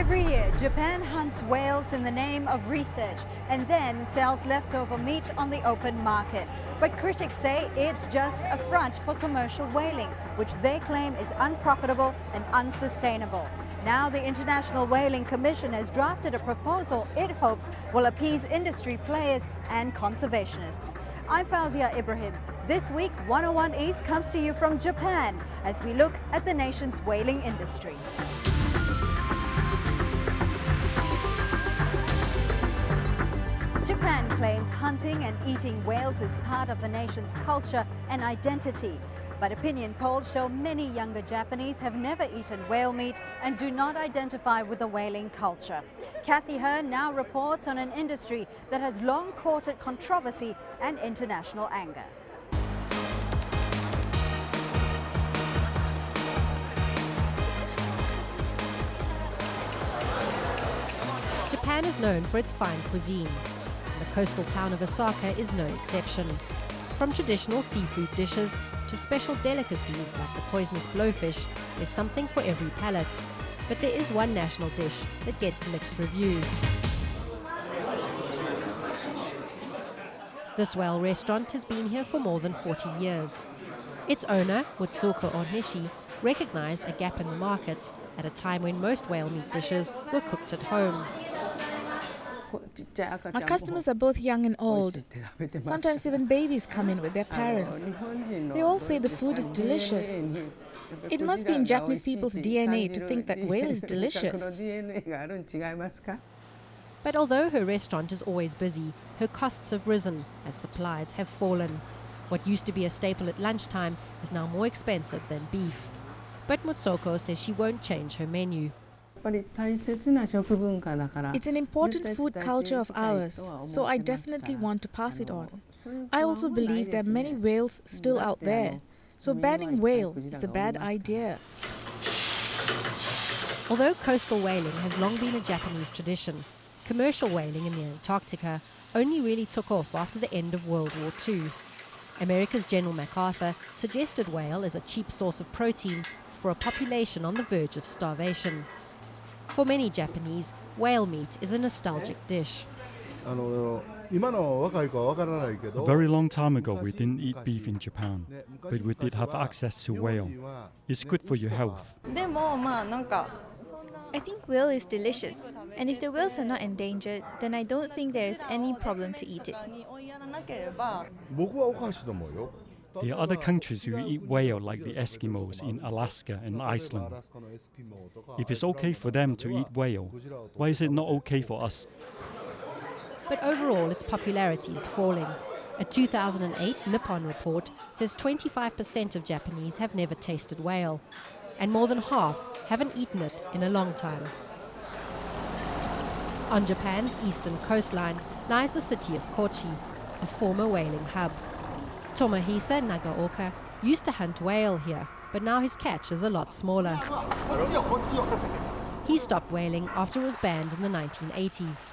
Every year, Japan hunts whales in the name of research and then sells leftover meat on the open market. But critics say it's just a front for commercial whaling, which they claim is unprofitable and unsustainable. Now the International Whaling Commission has drafted a proposal it hopes will appease industry players and conservationists. I'm Fauzia Ibrahim. This week, 101 East comes to you from Japan as we look at the nation's whaling industry. Japan claims hunting and eating whales is part of the nation's culture and identity. But opinion polls show many younger Japanese have never eaten whale meat and do not identify with the whaling culture. Kathy Hearn now reports on an industry that has long courted controversy and international anger. Japan is known for its fine cuisine. The coastal town of Osaka is no exception. From traditional seafood dishes to special delicacies like the poisonous blowfish, there's something for every palate. But there is one national dish that gets mixed reviews. This whale restaurant has been here for more than 40 years. Its owner, MUTSUKO OHNISHI, recognized a gap in the market at a time when most whale meat dishes were cooked at home. Our customers are both young and old. Sometimes even babies come in with their parents. They all say the food is delicious. It must be in Japanese people's DNA to think that whale is delicious. But although her restaurant is always busy, her costs have risen as supplies have fallen. What used to be a staple at lunchtime is now more expensive than beef. But Mutsuko says she won't change her menu. It's an important food culture of ours, so I definitely want to pass it on. I also believe there are many whales still out there, so banning whale is a bad idea. Although coastal whaling has long been a Japanese tradition, commercial whaling in the Antarctica only really took off after the end of World War II. America's General MacArthur suggested whale as a cheap source of protein for a population on the verge of starvation. For many Japanese, whale meat is a nostalgic dish. A very long time ago we didn't eat beef in Japan, but we did have access to whale. It's good for your health. I think whale is delicious, and if the whales are not endangered, then I don't think there is any problem to eat it. There are other countries who eat whale like the Eskimos in Alaska and Iceland. If it's okay for them to eat whale, why is it not okay for us? But overall, its popularity is falling. A 2008 Nippon report says 25% of Japanese have never tasted whale, and more than half haven't eaten it in a long time. On Japan's eastern coastline lies the city of Kochi, a former whaling hub. TOMOHISA NAGAOKA used to hunt whale here, but now his catch is a lot smaller. He stopped whaling after it was banned in the 1980s.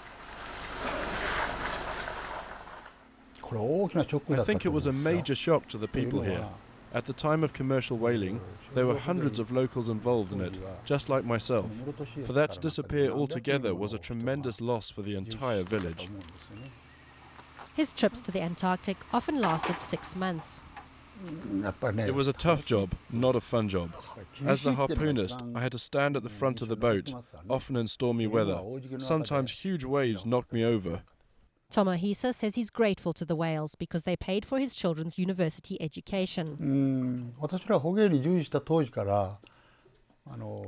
I think it was a major shock to the people here. At the time of commercial whaling, there were hundreds of locals involved in it, just like myself. For that to disappear altogether was a tremendous loss for the entire village. His trips to the Antarctic often lasted 6 months. It was a tough job, not a fun job. As the harpoonist, I had to stand at the front of the boat, often in stormy weather. Sometimes huge waves knocked me over. TOMOHISA says he's grateful to the whales because they paid for his children's university education.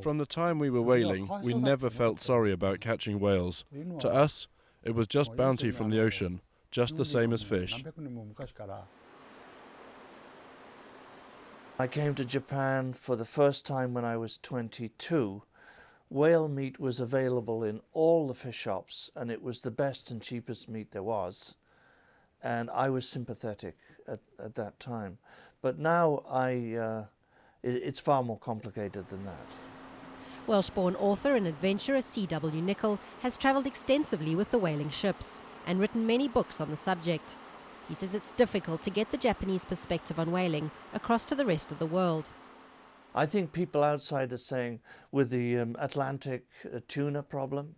From the time we were whaling, we never felt sorry about catching whales. To us, it was just bounty from the ocean, just the same as fish. I came to Japan for the first time when I was 22. Whale meat was available in all the fish shops, and it was the best and cheapest meat there was. And I was sympathetic at that time. But now it's far more complicated than that. Welsh-born author and adventurer C.W. Nicol has travelled extensively with the whaling ships and written many books on the subject. He says it's difficult to get the Japanese perspective on whaling across to the rest of the world. I think people outside are saying with the Atlantic tuna problem,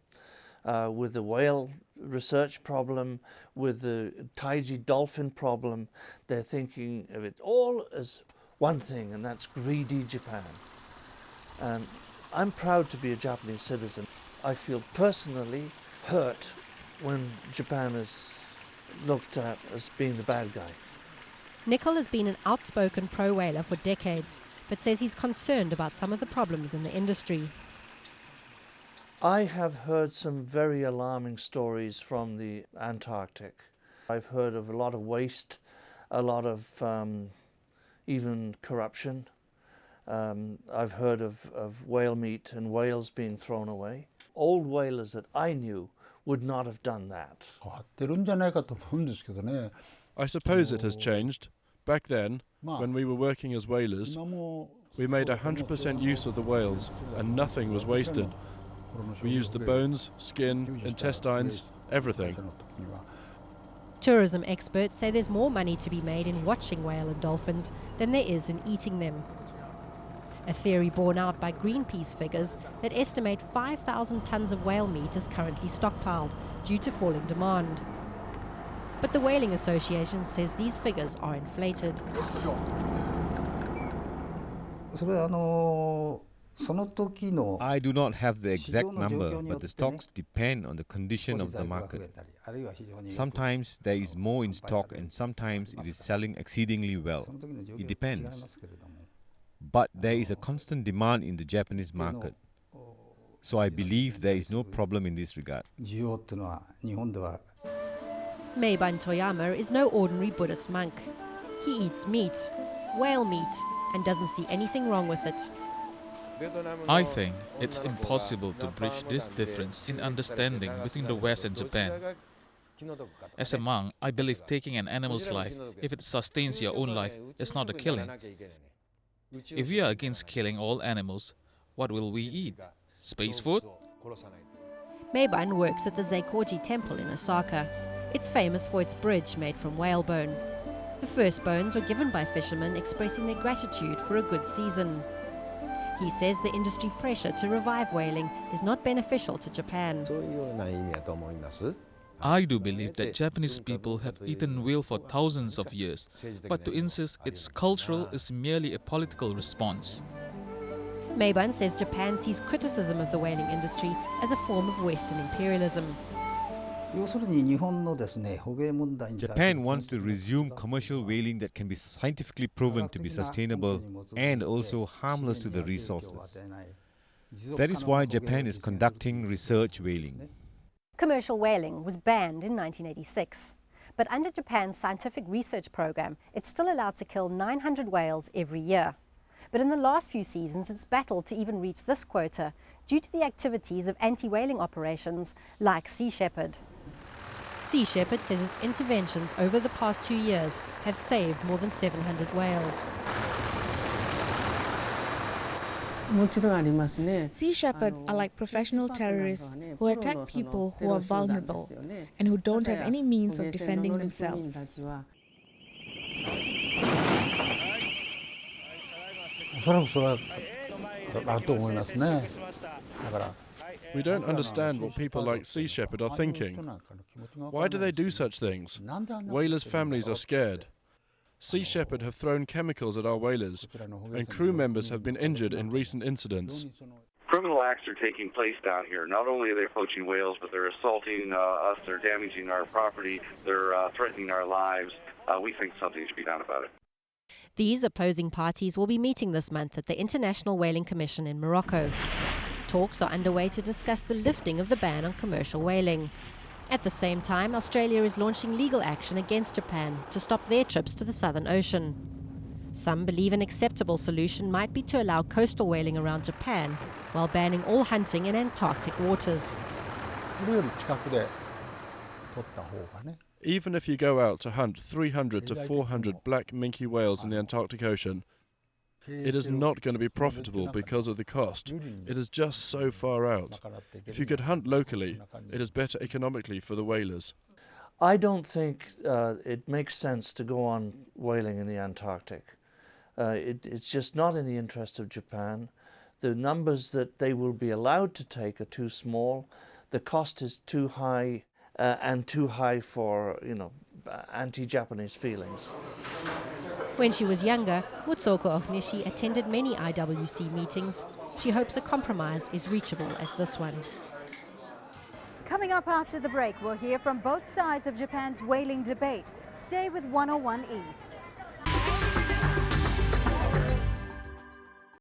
with the whale research problem, with the Taiji dolphin problem, they're thinking of it all as one thing, and that's greedy Japan. And I'm proud to be a Japanese citizen. I feel personally hurt when Japan is looked at as being the bad guy. Nicol has been an outspoken pro-whaler for decades, but says he's concerned about some of the problems in the industry. I have heard some very alarming stories from the Antarctic. I've heard of a lot of waste, a lot of even corruption. I've heard of whale meat and whales being thrown away. Old whalers that I knew would not have done that. I suppose it has changed. Back then, when we were working as whalers, we made 100% use of the whales and nothing was wasted. We used the bones, skin, intestines, everything. Tourism experts say there's more money to be made in watching whale and dolphins than there is in eating them. A theory borne out by Greenpeace figures that estimate 5,000 tons of whale meat is currently stockpiled due to falling demand. But the Whaling Association says these figures are inflated. I do not have the exact number, but the stocks depend on the condition of the market. Sometimes there is more in stock and sometimes it is selling exceedingly well. It depends. But there is a constant demand in the Japanese market. So I believe there is no problem in this regard. MEIBUN Toyama is no ordinary Buddhist monk. He eats meat, whale meat, and doesn't see anything wrong with it. I think it's impossible to bridge this difference in understanding between the West and Japan. As a monk, I believe taking an animal's life, if it sustains your own life, is not a killing. If we are against killing all animals, what will we eat? Space food? MEIBUN works at the Zeikoji Temple in Osaka. It's famous for its bridge made from whalebone. The first bones were given by fishermen expressing their gratitude for a good season. He says the industry pressure to revive whaling is not beneficial to Japan. I do believe that Japanese people have eaten whale for thousands of years, but to insist it's cultural is merely a political response. MEIBUN says Japan sees criticism of the whaling industry as a form of Western imperialism. Japan wants to resume commercial whaling that can be scientifically proven to be sustainable and also harmless to the resources. That is why Japan is conducting research whaling. Commercial whaling was banned in 1986, but under Japan's scientific research program, it's still allowed to kill 900 whales every year. But in the last few seasons, it's battled to even reach this quota due to the activities of anti-whaling operations like Sea Shepherd. Sea Shepherd says its interventions over the past 2 years have saved more than 700 whales. Sea Shepherd are like professional terrorists who attack people who are vulnerable and who don't have any means of defending themselves. We don't understand what people like Sea Shepherd are thinking. Why do they do such things? Whalers' families are scared. Sea Shepherd have thrown chemicals at our whalers, and crew members have been injured in recent incidents. Criminal acts are taking place down here. Not only are they poaching whales, but they're assaulting us, they're damaging our property, they're threatening our lives. We think something should be done about it. These opposing parties will be meeting this month at the International Whaling Commission in Morocco. Talks are underway to discuss the lifting of the ban on commercial whaling. At the same time, Australia is launching legal action against Japan to stop their trips to the Southern Ocean. Some believe an acceptable solution might be to allow coastal whaling around Japan while banning all hunting in Antarctic waters. Even if you go out to hunt 300 to 400 black minke whales in the Antarctic Ocean, it is not going to be profitable because of the cost. It is just so far out. If you could hunt locally, it is better economically for the whalers. I don't think it makes sense to go on whaling in the Antarctic. It's just not in the interest of Japan. The numbers that they will be allowed to take are too small. The cost is too high, and too high for, anti-Japanese feelings. When she was younger, MUTSUKO OHNISHI attended many IWC meetings. She hopes a compromise is reachable as this one. Coming up after the break, we'll hear from both sides of Japan's whaling debate. Stay with 101 East.